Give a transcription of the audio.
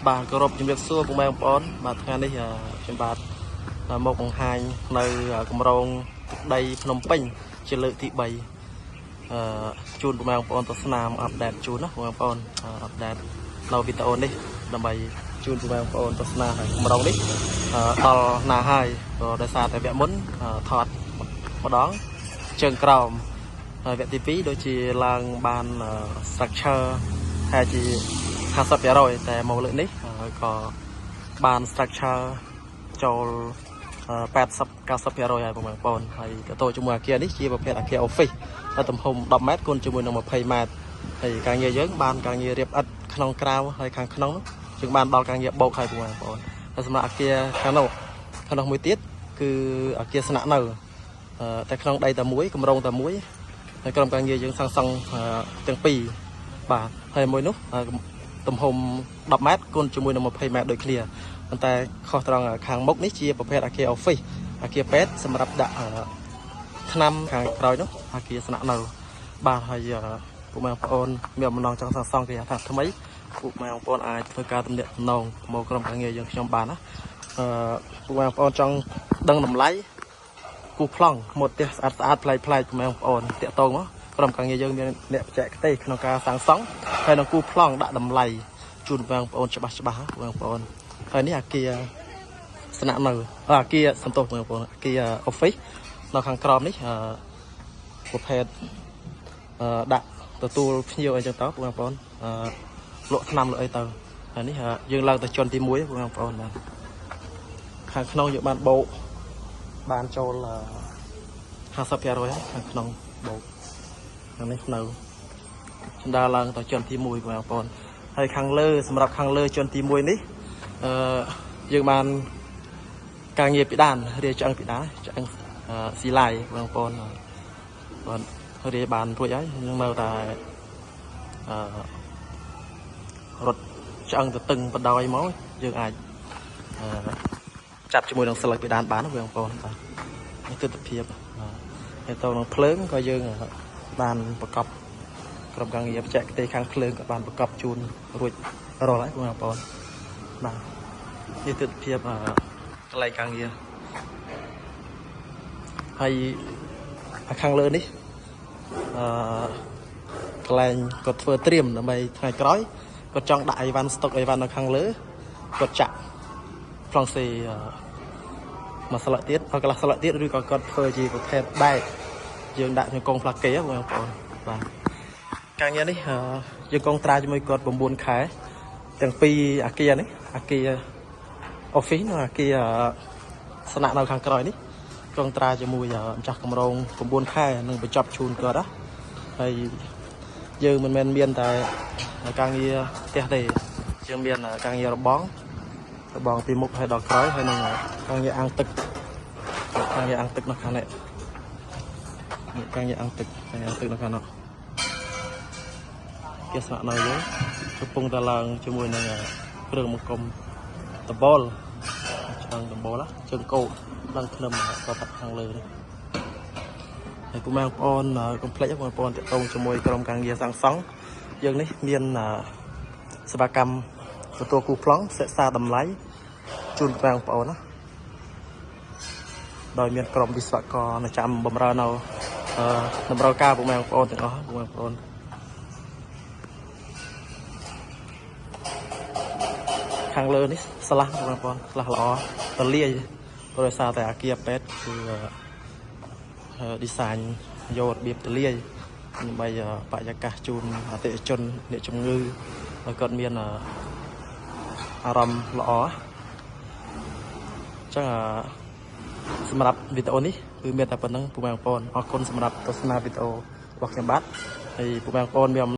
បាទគោរពជំរាបសួរពុកម៉ែបងប្អូនបាទថ្ងៃនេះខ្ញុំបាទមកបង្ហាញនៅគម្រោងដីភ្នំពេញជាលើកទី3ជូនពុកម៉ែបងប្អូនទស្សនាអាប់ដេតជូនណាពុកម៉ែបងប្អូនអាប់ដេតនៅវីដេអូនេះដើម្បីជូនពុកម៉ែបងប្អូនទស្សនាគម្រោងនេះដល់ណាហើយក៏ដោយសារតែវគ្គមុនថតម្ដងជើងក្រោមហើយវគ្គទី2ដូចជាឡើងបាន structure ហើយជា 50% តែមកលើកនេះក៏បាន structure ចូល 80-90% ហើយបងប្អូនហើយតទៅជាមួយអាគារនេះជាប្រភេទអាគារ office ហើយទំហំ10 ម៉ែត្រគុណជាមួយនឹង20 ម៉ែត្រហើយការងារយើងបានការងាររៀបឥដ្ឋក្នុងក្រៅហើយខាងក្នុងយើងបានដល់ការងារបោកហើយបងប្អូនហើយសម្រាប់អាគារខាងនោះមួយទៀតគឺអាគារស្នាក់នៅតែក្នុងដីតែមួយគម្រោងតែមួយហើយក្រុមការងារយើងសាងសង់ទាំងពីរបាទហើយមួយនោះទំហំ10 ម៉ែត្រគុណជាមួយនឹង20 ម៉ែត្រដូចគ្នាប៉ុន្តែខុសត្រង់ខាងមុខនេះជាប្រភេទអាគារ office អាគារពេទ្យសម្រាប់ដាក់ថ្នាំខាងក្រោយនោះអាគារស្នាក់នៅបាទហើយពុកម៉ែបងប្អូនមានបំណងចង់សាងសង់គេថាថ្មីពុកម៉ែបងប្អូនអាចធ្វើការទំនាក់ទំនងមកក្រុមការងារយើងខ្ញុំបានណាពុកម៉ែបងប្អូនចង់ដឹងតម្លៃគូប្លង់មកផ្ទះស្អាតប្លែកពុកម៉ែបងប្អូនតាក់ទងមកក្រុមការងារយើងមានអ្នកបច្ចេកទេសក្នុងការសាងសង់ហើយនឹងគូប្លង់ដាក់តម្លៃជូនបងប្អូនច្បាស់បងប្អូនហើយនេះអាគារស្នាក់នៅអាគារសន្ទុះបងប្អូនអាគារ office នៅខាងក្រោមនេះប្រភេទដាក់ទទួលភ្ញៀវអីចឹងទៅបងប្អូនលក់ថ្នាំលក់អីទៅហើយនេះយើងឡើងទៅជាន់ទី1បងប្អូនបាទខាងក្នុងយើងបានបោកបានចូល50% ហើយខាងក្នុងបោកខាងនេះនៅចំដាឡើងទៅជាន់ទី1បងប្អូនហើយខាងលើសម្រាប់ខាងលើជាន់ទី1នេះយើងបានការងារពីដានរាយឆ្អឹងពីដានឆ្អឹងស៊ីឡាយបងប្អូនបាទរាយបានរួចហើយយើងនៅតែរត់ឆ្អឹងទៅតឹងបដ ாய் មកយើងអាចចាប់ជាមួយនឹងស្លឹកពីដានបានបងប្អូនបាទនេះទស្សនភាពហើយទៅនឹងភ្លើងក៏យើងបានប្រកបក្រុមការងារបច្ចេកទេសខាងភ្លើងក៏បានប្រកបជូនរួចរាល់ហើយបងប្អូនបាទនេះទស្សនភាពកន្លែងការងារហើយខាងលើនេះកន្លែងគាត់ធ្វើត្រៀមដើម្បីថ្ងៃក្រោយគាត់ចង់ដាក់អីវ៉ាន់ស្តុកអីវ៉ាន់នៅខាងលើគាត់ចាក់ប្លង់សេមួយស្លឹកទៀតហើយកន្លះស្លឹកទៀតឬក៏គាត់ធ្វើជាប្រភេទដែកយើងដាក់ក្នុងកងផ្លាកេបងប្អូនបាទការងារនេះយើងកងត្រាជាមួយគាត់9 ខែទាំងពីរអាគារនេះអាគារ office និងអាគារស្នាក់នៅខាងក្រោយនេះកងត្រាជាមួយម្ចាស់គម្រោង9 ខែនឹងបញ្ចប់ជូនគាត់ណាហើយយើងមិនមែនមានតែការងារផ្ទះទេយើងមានការងាររបងពីមុខហើយដល់ក្រោយហើយនឹងការងារអាំងទឹកនៅខាងនេះការងារអាំងទឹកនៅខាងនោះគេស្នាក់នៅយើងកំពុងតែឡើងជាមួយនឹងគ្រឿងបង្គុំដបលឆ្អឹងដបលជើងគោឡើងភ្នំក៏តាក់ខាងលើនេះហើយពុកម៉ែបងប្អូនកុំភ្លេចបងប្អូនតាក់ទងជាមួយក្រុមការងារសាងសង់យើងនេះមានសេវាកម្មទទួលគូប្លង់សិក្សាតម្លៃជូនបងប្អូនណាដោយមានក្រុមវិស្វករនៅចាំបម្រើនៅតម្រូវការពុកម៉ែបងប្អូនទាំងអស់ពុកម៉ែបងប្អូនខាងលើនេះស្លាស់បងប្អូនស្លាស់ល្អទលាយដោយសារតែអាគារពេទ្យគឺdesign យករបៀបទលាយដើម្បីបរិយាកាសជូនអតិថិជនអ្នកជំងឺឲ្យគាត់មានអារម្មណ៍ល្អអញ្ចឹងសម្រាប់វីដេអូនេះគឺមានតែប៉ុណ្្នឹងពុកម៉ែបងប្អូនអរគុណសម្រាប់ទស្សនាវីដេអូរបស់ខ្ញុំបាទហើយពុកម៉ែបងប្អូនមានអំ